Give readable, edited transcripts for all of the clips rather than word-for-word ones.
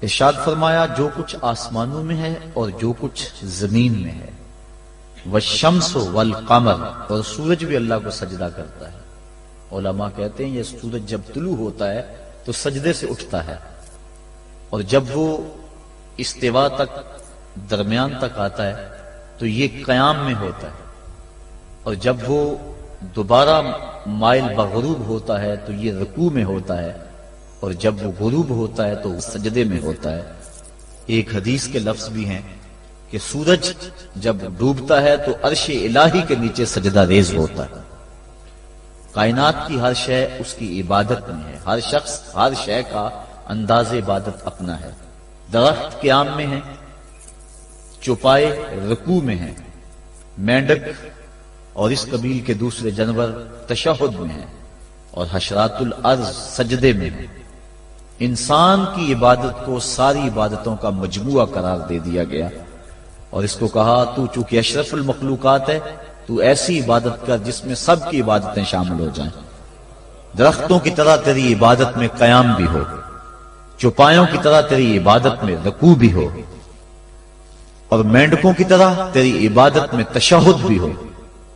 ارشاد فرمایا جو کچھ آسمانوں میں ہے اور جو کچھ زمین میں ہے، والشمس والقمر، اور سورج بھی اللہ کو سجدہ کرتا ہے۔ علماء کہتے ہیں یہ سورج جب طلوع ہوتا ہے تو سجدے سے اٹھتا ہے، اور جب وہ استوا تک درمیان تک آتا ہے تو یہ قیام میں ہوتا ہے، اور جب وہ دوبارہ مائل بغروب ہوتا ہے تو یہ رکوع میں ہوتا ہے، اور جب وہ غروب ہوتا ہے تو سجدے میں ہوتا ہے۔ ایک حدیث کے لفظ بھی ہیں کہ سورج جب ڈوبتا ہے تو عرش الہی کے نیچے سجدہ ریز ہوتا ہے۔ کائنات کی ہر شے اس کی عبادت میں ہے، ہر شخص ہر شے کا انداز عبادت اپنا ہے۔ درخت قیام میں ہے، چوپائے رکوع میں ہیں، مینڈک اور اس قبیل کے دوسرے جانور تشہد میں ہیں، اور حشرات الارض سجدے میں ہیں۔ انسان کی عبادت کو ساری عبادتوں کا مجموعہ قرار دے دیا گیا، اور اس کو کہا تو چونکہ اشرف المخلوقات ہے تو ایسی عبادت کر جس میں سب کی عبادتیں شامل ہو جائیں۔ درختوں کی طرح تیری عبادت میں قیام بھی ہو، چوپایوں کی طرح تیری عبادت میں رکوع بھی ہو، اور مینڈکوں کی طرح تیری عبادت میں تشہد بھی ہو،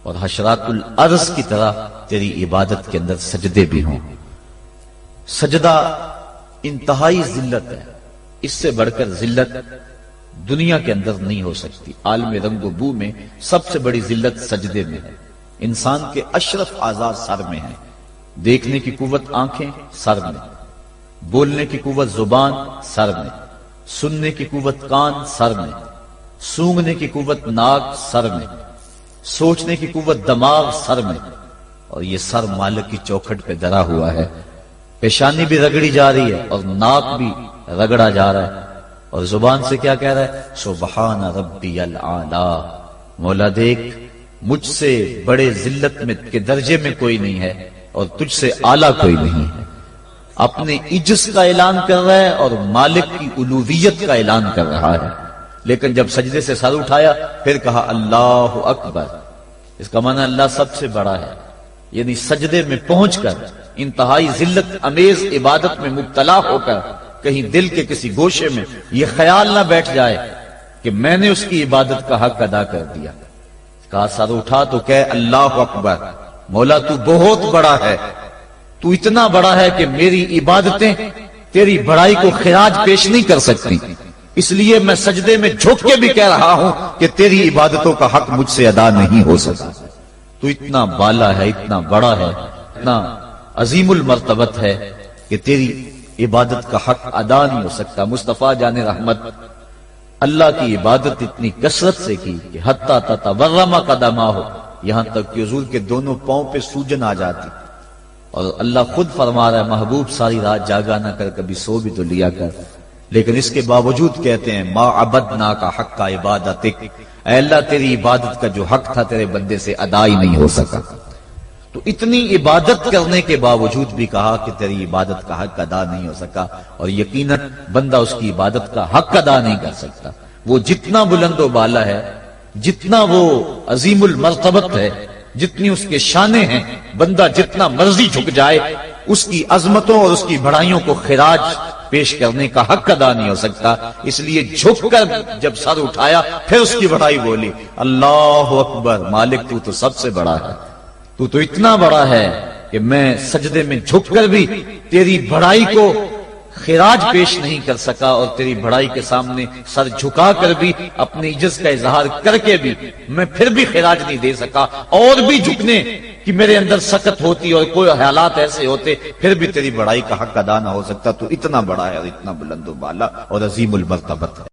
اور حشرات الارض کی طرح تیری عبادت کے اندر سجدے بھی ہوں۔ سجدہ انتہائی ذلت ہے، اس سے بڑھ کر ذلت دنیا کے اندر نہیں ہو سکتی۔ عالم رنگ و بو میں سب سے بڑی ذلت سجدے میں ہے۔ انسان کے اشرف اعضاء سر میں ہیں، دیکھنے کی قوت آنکھیں سر میں، بولنے کی قوت زبان سر میں، سننے کی قوت کان سر میں، سونگنے کی قوت ناک سر میں، سوچنے کی قوت دماغ سر میں، اور یہ سر مالک کی چوکھٹ پہ دھرا ہوا ہے۔ پیشانی بھی رگڑی جا رہی ہے اور ناک بھی رگڑا جا رہا ہے، اور زبان سے کیا کہہ رہا ہے؟ سبحان ربی العالی، مولا دیکھ مجھ سے بڑے ذلت میں کے درجے میں کوئی نہیں ہے اور تجھ سے اعلیٰ کوئی نہیں ہے۔ اپنے عجز کا اعلان کر رہا ہے اور مالک کی الوہیت کا اعلان کر رہا ہے، لیکن جب سجدے سے سر اٹھایا پھر کہا اللہ اکبر۔ اس کا معنی اللہ سب سے بڑا ہے، یعنی سجدے میں پہنچ کر انتہائی ذلت امیز عبادت میں مبتلا ہو کر کہیں دل کے کسی گوشے میں یہ خیال نہ بیٹھ جائے کہ میں نے اس کی عبادت کا حق ادا کر دیا۔ کہا سر اٹھا تو کہے اللہ اکبر، مولا تو بہت بڑا ہے، تو اتنا بڑا ہے کہ میری عبادتیں تیری بڑائی کو خراج پیش نہیں کر سکتی، اس لیے میں سجدے میں جھک کے بھی کہہ رہا ہوں کہ تیری عبادتوں کا حق مجھ سے ادا نہیں ہو سکا۔ تو اتنا بالا ہے، اتنا بڑا ہے، اتنا عظیم المرتبت ہے کہ تیری عبادت کا حق ادا نہیں ہو سکتا۔ مصطفیٰ جان رحمت اللہ کی عبادت اتنی کثرت سے کی کہ حتیٰ تتورم قدماہ، یہاں تک کہ حضور کے دونوں پاؤں پہ سوجن آ جاتی، اور اللہ خود فرما رہا ہے محبوب ساری رات جاگا نہ کر، کبھی سو بھی تو لیا کر، لیکن اس کے باوجود کہتے ہیں ما عبدنا کا حق کا عبادتک، اے اللہ تیری عبادت کا جو حق تھا تیرے بندے سے ادا ہی نہیں ہو سکا۔ تو اتنی عبادت کرنے کے باوجود بھی کہا کہ تیری عبادت کا حق ادا نہیں ہو سکا، اور یقیناً بندہ اس کی عبادت کا حق ادا نہیں کر سکتا۔ وہ جتنا بلند و بالا ہے، جتنا وہ عظیم المرتبت ہے، جتنی اس کے شانیں ہیں، بندہ جتنا مرضی جھک جائے اس کی عظمتوں اور اس کی بڑائیوں کو خراج پیش کرنے کا حق ادا نہیں ہو سکتا۔ اس لیے جھک کر جب سر اٹھایا پھر اس کی بڑائی بولی اللہ اکبر، مالک تو سب سے بڑا ہے، تو اتنا بڑا ہے کہ میں سجدے میں جھک کر بھی تیری بڑائی کو خراج پیش نہیں کر سکا، اور تیری بڑائی کے سامنے سر جھکا کر بھی اپنی عجز کا اظہار کر کے بھی میں پھر بھی خراج نہیں دے سکا، اور بھی جھکنے کہ میرے اندر سخت ہوتی اور کوئی حالات ایسے ہوتے پھر بھی تیری بڑائی کا حق ادا نہ ہو سکتا۔ تو اتنا بڑا ہے اور اتنا بلند و بالا اور عظیم المرتبت ہے۔